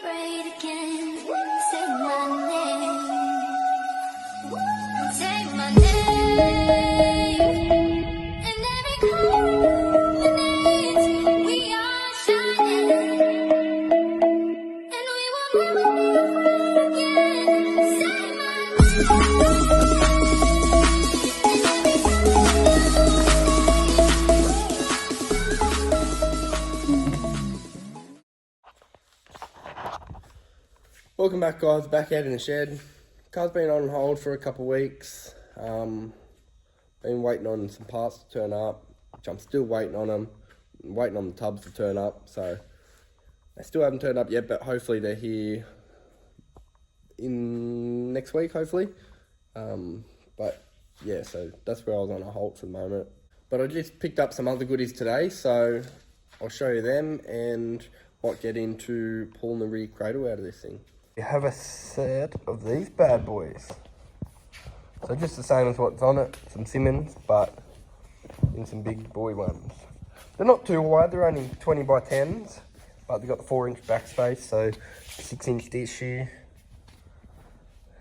celebrate again. Say my name. Say my name. And every combination, we are shining. And we will never be afraid again. Say my Welcome back, guys. Back out in the shed. Car's been on hold for a couple of weeks. Been waiting on some parts to turn up, which I'm still waiting on them. I'm waiting on the tubs to turn up, so they still haven't turned up yet, but hopefully they're here in next week, hopefully. But yeah, so that's where I was on a halt for the moment. But I just picked up some other goodies today, so I'll show you them and might get into pulling the rear cradle out of this thing. We have a set of these bad boys. So just the same as what's on it, some Simmons, but in some big boy ones. They're not too wide, they're only 20 by 10s, but they've got the 4-inch backspace, so 6-inch tissue.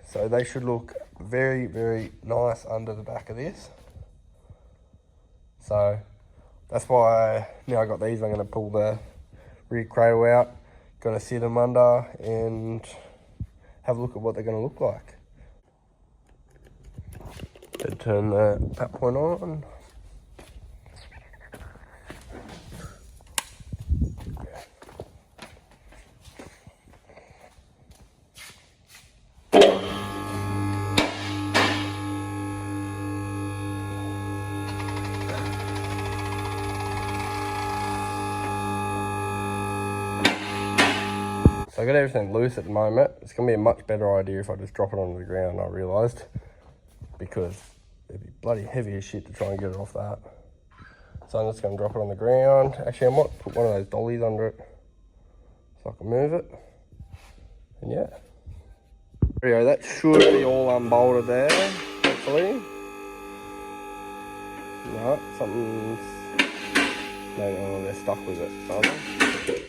So they should look very, very nice under the back of this. So that's why now I got these, I'm going to pull the rear cradle out, going to sit them under and have a look at what they're going to look like. So turn the tap point on. So I got everything loose at the moment. It's going to be a much better idea if I just drop it onto the ground, I realised, because it'd be bloody heavy as shit to try and get it off that. So I'm just going to drop it on the ground. Actually, I might put one of those dollies under it so I can move it. And yeah. There we go, that should be all unbolted there, hopefully. No, something's... No, they're stuck with it, aren't they?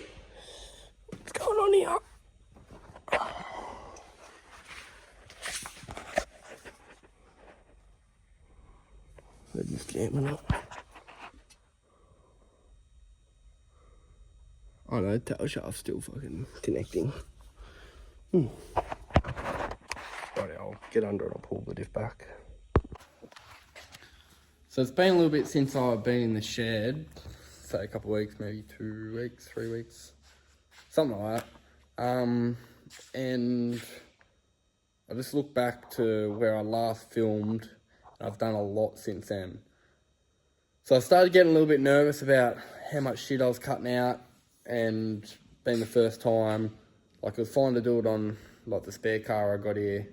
What's going on here? They're just jamming up. Oh no, the tail shaft's still fucking connecting. Right, I'll get under it, I'll pull the diff back. So it's been a little bit since I've been in the shed. Say a couple of weeks, maybe 2 weeks, 3 weeks. Something like that. And I just look back to where I last filmed. I've done a lot since then. So I started getting a little bit nervous about how much shit I was cutting out, and being the first time, like it was fine to do it on like the spare car I got here,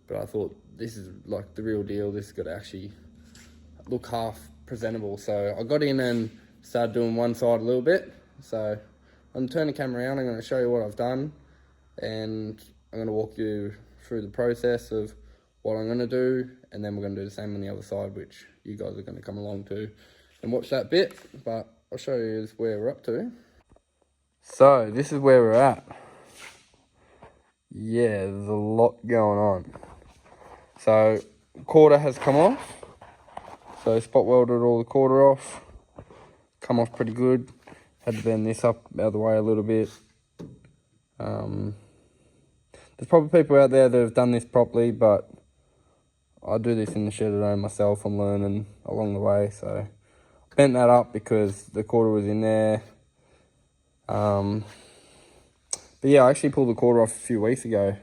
but I thought this is like the real deal. This has got to actually look half presentable. So I got in and started doing one side a little bit. So I'm going to turn the camera around, I'm going to show you what I've done, and I'm going to walk you through the process of what I'm going to do, and then we're going to do the same on the other side, which you guys are going to come along to and watch that bit, but I'll show you where we're up to. So this is where we're at. Yeah, there's a lot going on. So quarter has come off, so spot welded all the quarter off, come off pretty good. Had to bend this up out of the way a little bit. There's probably people out there that have done this properly, but I do this in the shed at home myself. I'm learning along the way, so bent that up because the quarter was in there. But yeah, I actually pulled the quarter off a few weeks ago,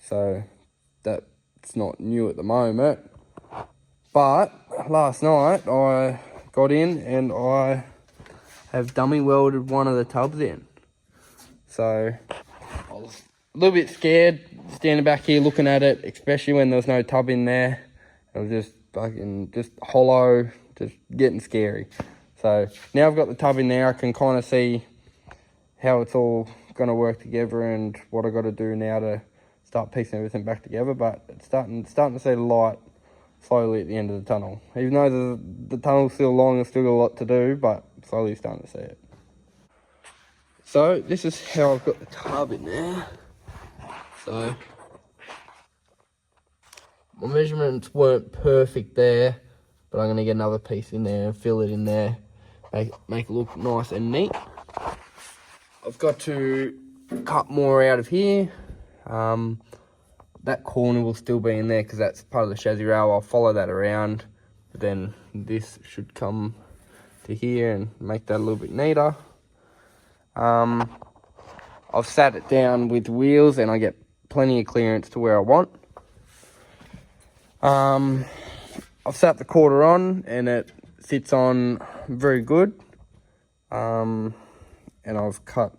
so that's not new at the moment. But last night I got in and I have dummy welded one of the tubs in. So I was a little bit scared standing back here looking at it, especially when there was no tub in there. It was just fucking just hollow, just getting scary. So now I've got the tub in there, I can kind of see how it's all going to work together and what I got to do now to start piecing everything back together. But it's starting to see the light slowly at the end of the tunnel. Even though the tunnel's still long, there's still got a lot to do, but slowly starting to see it. So this is how I've got the tub in there. So my measurements weren't perfect there, but I'm going to get another piece in there and fill it in there, make it look nice and neat. I've got to cut more out of here. That corner will still be in there because that's part of the chassis rail. I'll follow that around, but then this should come to here and make that a little bit neater. I've sat it down with wheels and I get plenty of clearance to where I want. I've sat the quarter on and it sits on very good. And I've cut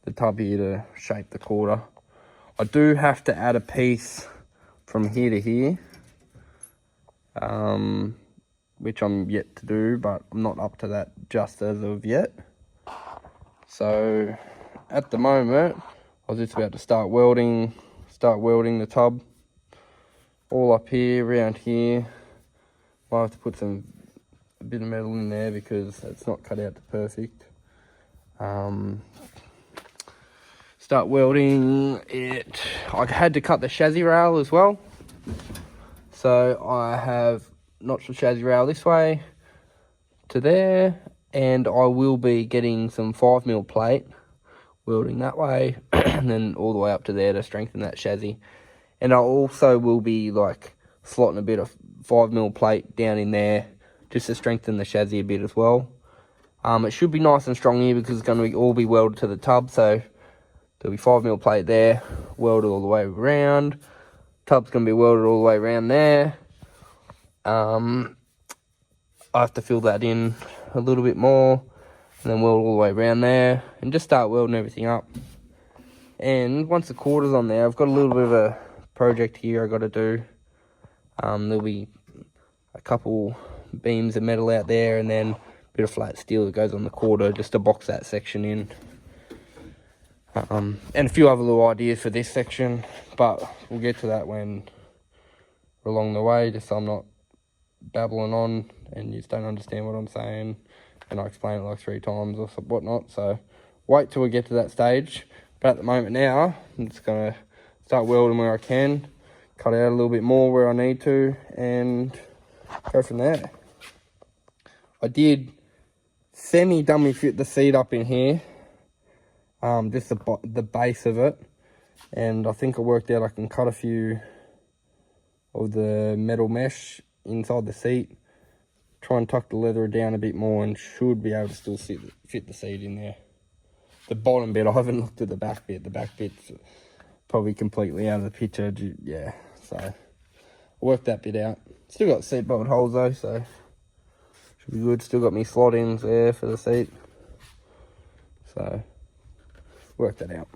the tub here to shape the quarter. I do have to add a piece from here to here, which I'm yet to do, but I'm not up to that just as of yet. So at the moment, I was just about to start welding the tub all up here, around here. Might have to put a bit of metal in there because it's not cut out to perfect. Start welding it. I had to cut the chassis rail as well. So I have notched the chassis rail this way to there, and I will be getting some 5mm plate, welding that way, and then all the way up to there to strengthen that chassis. And I also will be like slotting a bit of 5mm plate down in there just to strengthen the chassis a bit as well. It should be nice and strong here because it's going to all be welded to the tub, so there'll be 5mm plate there, welded all the way around. Tub's going to be welded all the way around there. I have to fill that in a little bit more, and then weld all the way around there, and just start welding everything up. And once the quarter's on there, I've got a little bit of a project here I got to do. There'll be a couple beams of metal out there, and then a bit of flat steel that goes on the quarter just to box that section in. And a few other little ideas for this section, but we'll get to that when we're along the way, just so I'm not babbling on and you just don't understand what I'm saying and I explain it like 3 times or whatnot. So wait till we get to that stage. But at the moment now, I'm just going to start welding where I can, cut out a little bit more where I need to, and go from there. I did semi-dummy fit the seat up in here. Just the base of it, and I think I worked out I can cut a few of the metal mesh inside the seat, try and tuck the leather down a bit more, and should be able to still fit the seat in there. The bottom bit, I haven't looked at the back bit's probably completely out of the picture. Yeah, so I worked that bit out. Still got seatbelt holes though, so should be good. Still got me slot ins there for the seat, so work that out.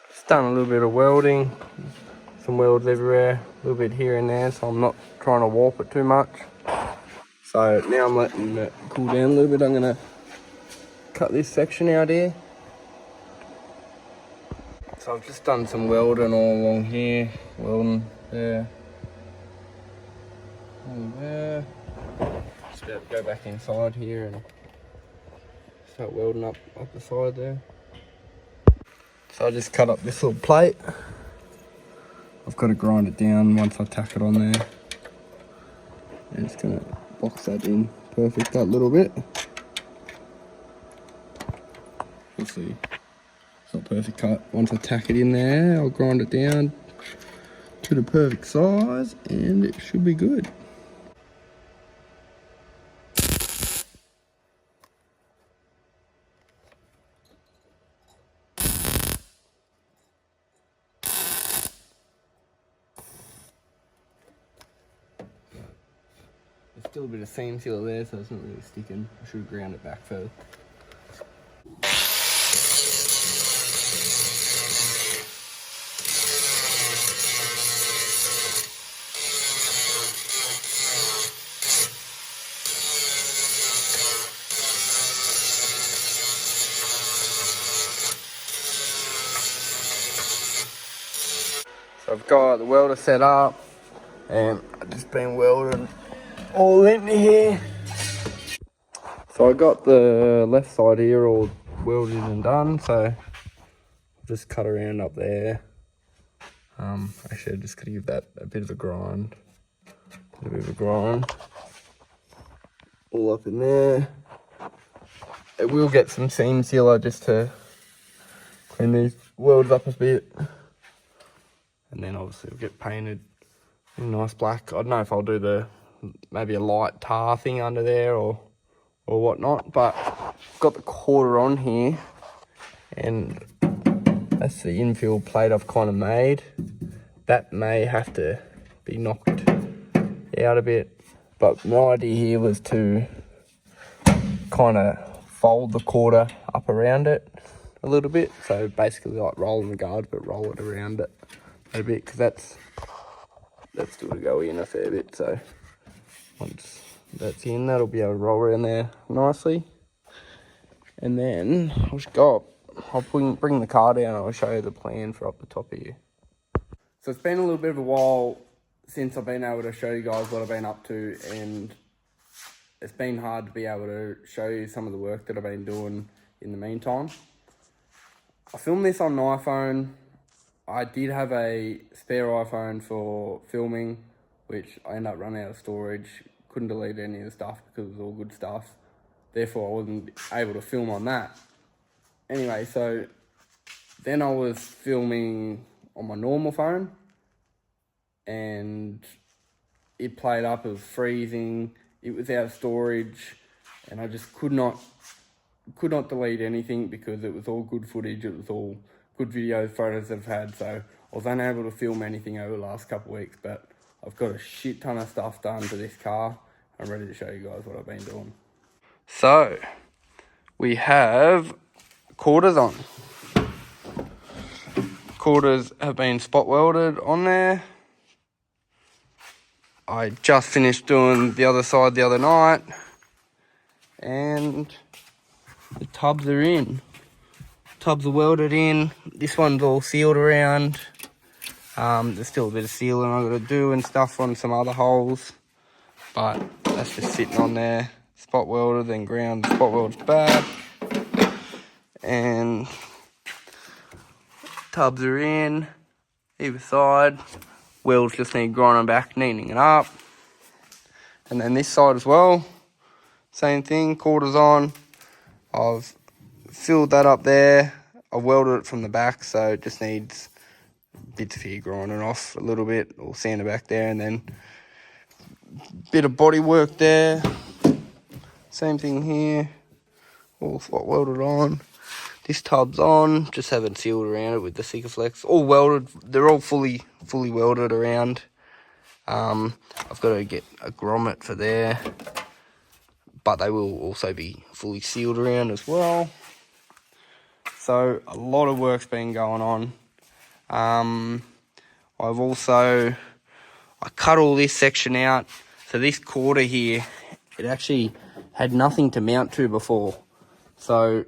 Just done a little bit of welding, some welds everywhere, a little bit here and there, so I'm not trying to warp it too much. So now I'm letting it cool down a little bit. I'm gonna cut this section out here. So I've just done some welding all along here, welding there, and there. Just about to go back inside here and start welding up the side there. So I just cut up this little plate. I've got to grind it down once I tack it on there. And it's gonna box that in perfect that little bit. You'll see. It's not perfect cut. Once I tack it in there, I'll grind it down to the perfect size and it should be good. There's still a bit of seam sealer there, so it's not really sticking. I should have ground it back further. So I've got the welder set up and I've just been welding all into here. So I got the left side here all welded and done, so I'll just cut around up there. Actually I'm just gonna give that a bit of a grind. All up in there. It will get some seam sealer just to clean these welds up a bit. And then obviously it'll get painted in nice black. I don't know if I'll do maybe a light tar thing under there or whatnot, but I've got the quarter on here and that's the infill plate I've kind of made. That may have to be knocked out a bit, but my idea here was to kind of fold the quarter up around it a little bit. So basically like rolling the guard, but roll it around it a bit, because that's still to go in a fair bit. So once that's in, that'll be able to roll around there nicely. And then I'll bring the car down and I'll show you the plan for up the top here. So it's been a little bit of a while since I've been able to show you guys what I've been up to, and it's been hard to be able to show you some of the work that I've been doing in the meantime. I filmed this on an iPhone. I did have a spare iPhone for filming, which I ended up running out of storage. Couldn't delete any of the stuff because it was all good stuff. Therefore, I wasn't able to film on that. Anyway, so then I was filming on my normal phone and it played up, it was freezing, it was out of storage, and I just could not delete anything because it was all good footage, it was all good videos, photos I've had, so I was unable to film anything over the last couple of weeks, but I've got a shit ton of stuff done to this car. I'm ready to show you guys what I've been doing. So, we have quarters on. Quarters have been spot welded on there. I just finished doing the other side the other night, and the tubs are in. Tubs are welded in. This one's all sealed around. There's still a bit of sealing I've got to do and stuff on some other holes, but that's just sitting on there. Spot welded, then ground. Spot welded's back, and tubs are in either side. Welds just need grinding back, neatening it up. And then this side as well, same thing, quarters on. I've filled that up there. I've welded it from the back, so it just needs bits of here grinding off a little bit, or sanded back there, and then bit of body work there. Same thing here, all spot welded on. This tub's on, just haven't sealed around it with the Sikaflex. All welded, they're all fully welded around. I've got to get a grommet for there, but they will also be fully sealed around as well. So a lot of work's been going on. I cut all this section out. So this quarter here, it actually had nothing to mount to before. So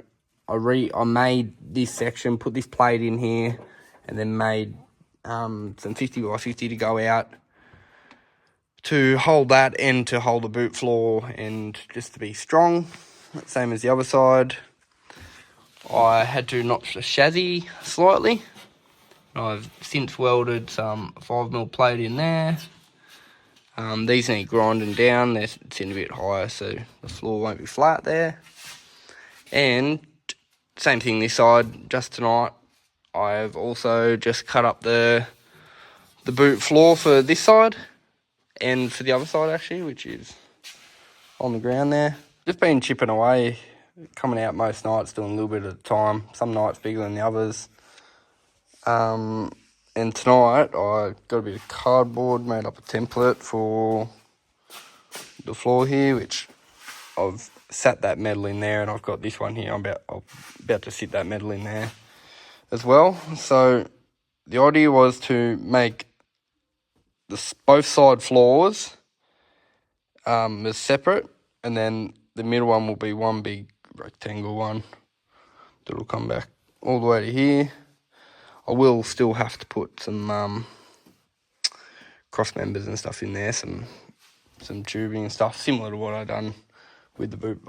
I made this section, put this plate in here, and then made some 50 by 50 to go out to hold that and to hold the boot floor and just to be strong. Same as the other side. I had to notch the chassis slightly. I've since welded some 5mm plate in there. These need grinding down. They're sitting a bit higher, so the floor won't be flat there. And same thing this side. Just tonight, I've also just cut up the boot floor for this side and for the other side actually, which is on the ground there. Just been chipping away, coming out most nights, doing a little bit at a time. Some nights bigger than the others. And tonight I got a bit of cardboard, made up a template for the floor here, which I've sat that metal in there, and I've got this one here. I'm about to sit that metal in there as well. So the idea was to make both side floors as separate, and then the middle one will be one big rectangle one that'll come back all the way to here. I will still have to put some cross members and stuff in there, some tubing and stuff, similar to what I done with the boot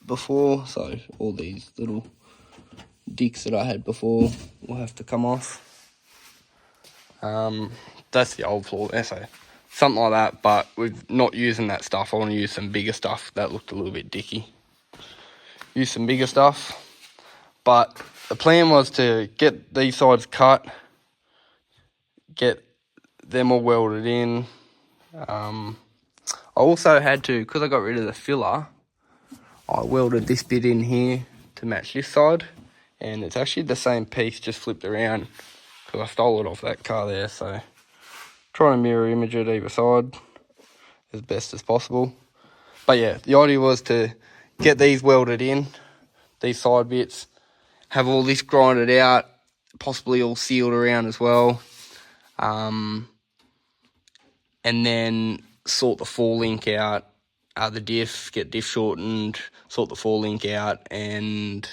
before. So all these little dicks that I had before will have to come off. That's the old floor there, so something like that, but with not using that stuff, I want to use some bigger stuff. That looked a little bit dicky. Use some bigger stuff, but the plan was to get these sides cut, get them all welded in. I also had to, because I got rid of the filler, I welded this bit in here to match this side, and it's actually the same piece, just flipped around, because I stole it off that car there, so trying to mirror image it either side as best as possible. But yeah, the idea was to get these welded in, these side bits, have all this grinded out, possibly all sealed around as well, and then sort the four link out, the diff, get diff shortened, sort the four link out, and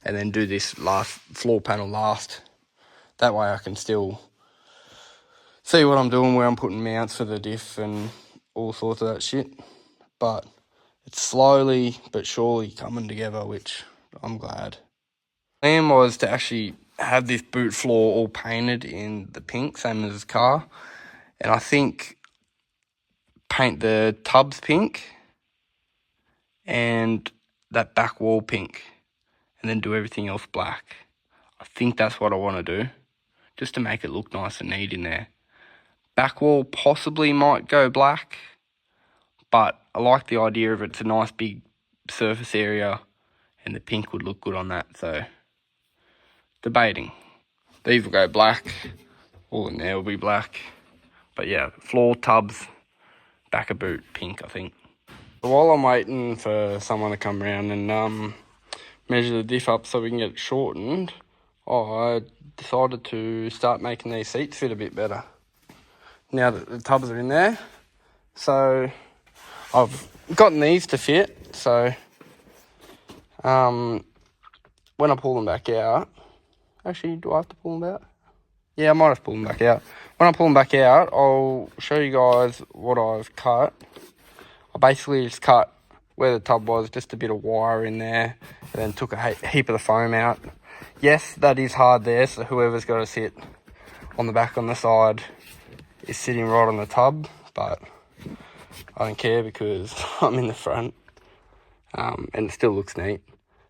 then do this last floor panel last. That way I can still see what I'm doing, where I'm putting mounts for the diff and all sorts of that shit. But it's slowly but surely coming together, which I'm glad. The plan was to actually have this boot floor all painted in the pink, same as the car. And I think paint the tubs pink and that back wall pink, and then do everything else black. I think that's what I want to do, just to make it look nice and neat in there. Back wall possibly might go black, but I like the idea of it's a nice big surface area, and the pink would look good on that, so debating. These will go black, all in there will be black. But yeah, floor, tubs, back of boot, pink, I think. So while I'm waiting for someone to come around and measure the diff up so we can get it shortened, I decided to start making these seats fit a bit better. Now that the tubs are in there, so I've gotten these to fit, so when I pull them back out, actually, do I have to pull them out? Yeah, I might have to pull them back out. When I pull them back out, I'll show you guys what I've cut. I basically just cut where the tub was, just a bit of wire in there, and then took a heap of the foam out. Yes, that is hard there, so whoever's got to sit on the back on the side is sitting right on the tub, but I don't care because I'm in the front, and it still looks neat.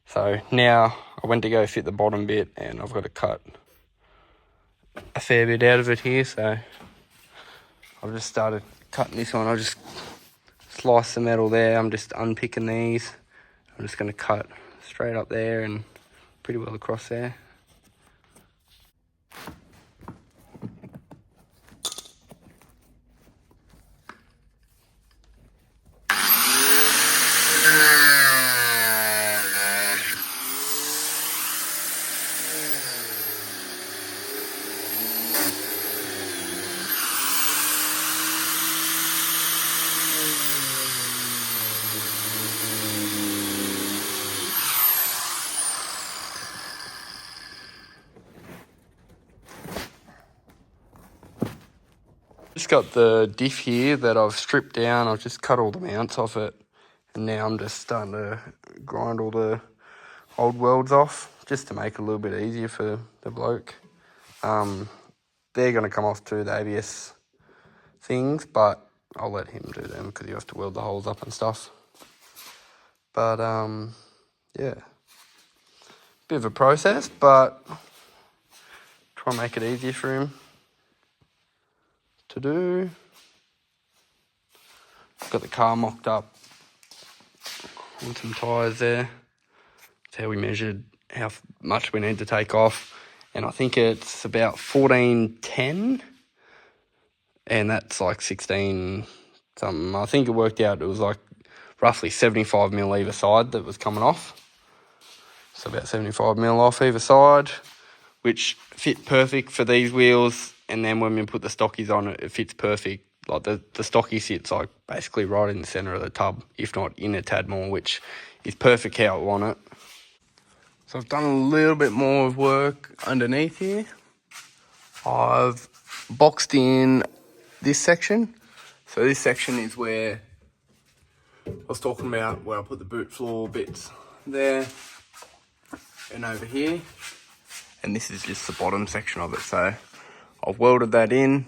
So now I went to go fit the bottom bit, and I've got to cut a fair bit out of it here, so I've just started cutting this one. I just slice the metal there. I'm just unpicking these. I'm just going to cut straight up there and pretty well across there. Just got the diff here that I've stripped down. I've just cut all the mounts off it, and now I'm just starting to grind all the old welds off, just to make it a little bit easier for the bloke. They're going to come off too, the ABS things, but I'll let him do them because you have to weld the holes up and stuff. But yeah, bit of a process, but try and make it easier for him to do. Got the car mocked up on some tyres there. That's how we measured how much we need to take off, and I think it's about 1410, and that's like 16 something. I think it worked out, it was like roughly 75 mil either side that was coming off, so about 75 mil off either side, which fit perfect for these wheels. And then when we put the stockies on it, it fits perfect. Like the stocky sits like basically right in the centre of the tub, if not in a tad more, which is perfect how I want it. So I've done a little bit more of work underneath here. I've boxed in this section. So this section is where I was talking about, where I put the boot floor bits there and over here. And this is just the bottom section of it. So I've welded that in.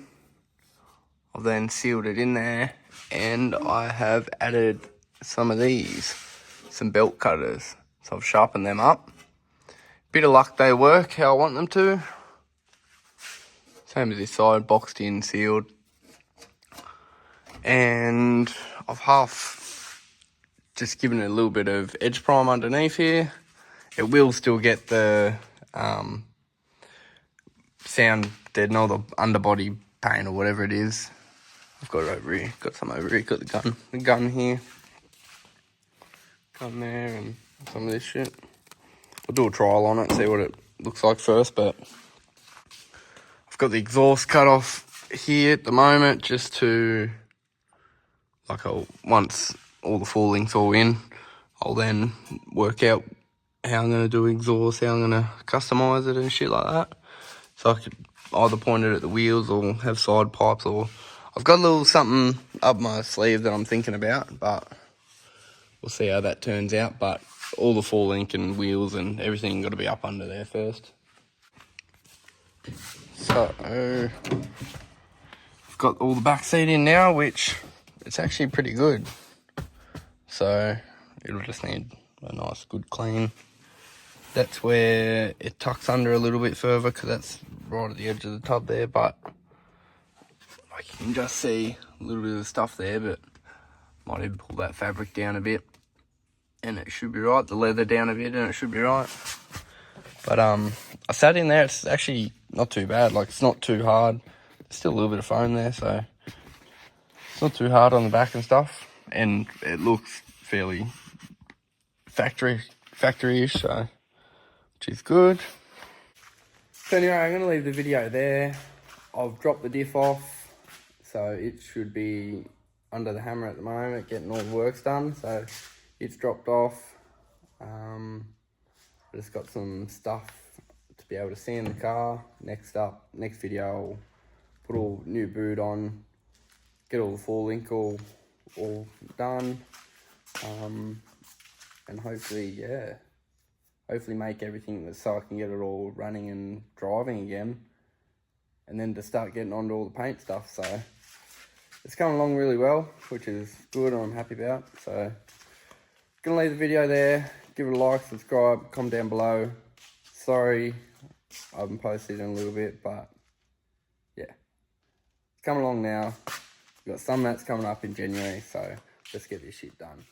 I've then sealed it in there, and I have added some of these, some belt cutters. So I've sharpened them up. Bit of luck they work how I want them to. Same as this side, boxed in, sealed. And I've half just given it a little bit of edge prime underneath here. It will still get the sound dead, or the underbody paint or whatever it is. I've got it over here, got some over here, got the gun here. Gun there and some of this shit. We'll do a trial on it, see what it looks like first, but I've got the exhaust cut off here at the moment, just to, like, once all the full link's all in, I'll then work out how I'm going to do exhaust, how I'm going to customise it and shit like that. So I could either point it at the wheels or have side pipes, or I've got a little something up my sleeve that I'm thinking about, but we'll see how that turns out. But all the full link and wheels and everything got to be up under there first. So I've got all the back seat in now, which it's actually pretty good. So it'll just need a nice good clean. That's where it tucks under a little bit further, because that's right at the edge of the tub there, but like, you can just see a little bit of the stuff there, but might even pull that fabric down a bit and it should be right. The leather down a bit and it should be right. But I sat in there, it's actually not too bad. Like, it's not too hard. There's still a little bit of foam there, so it's not too hard on the back and stuff. And it looks fairly factory-ish, so, which is good. So anyway, I'm going to leave the video there. I've dropped the diff off, so it should be under the hammer at the moment, getting all the works done. So it's dropped off. I just got some stuff to be able to see in the car. Next video, I'll put all new boot on, get all the full link all done, and hopefully make everything so I can get it all running and driving again, and then to start getting onto all the paint stuff. So it's coming along really well, which is good and I'm happy about. So gonna leave the video there. Give it a like, subscribe, comment down below. Sorry I haven't posted in a little bit, but yeah, it's coming along now. We've got some mats coming up in January, so let's get this shit done.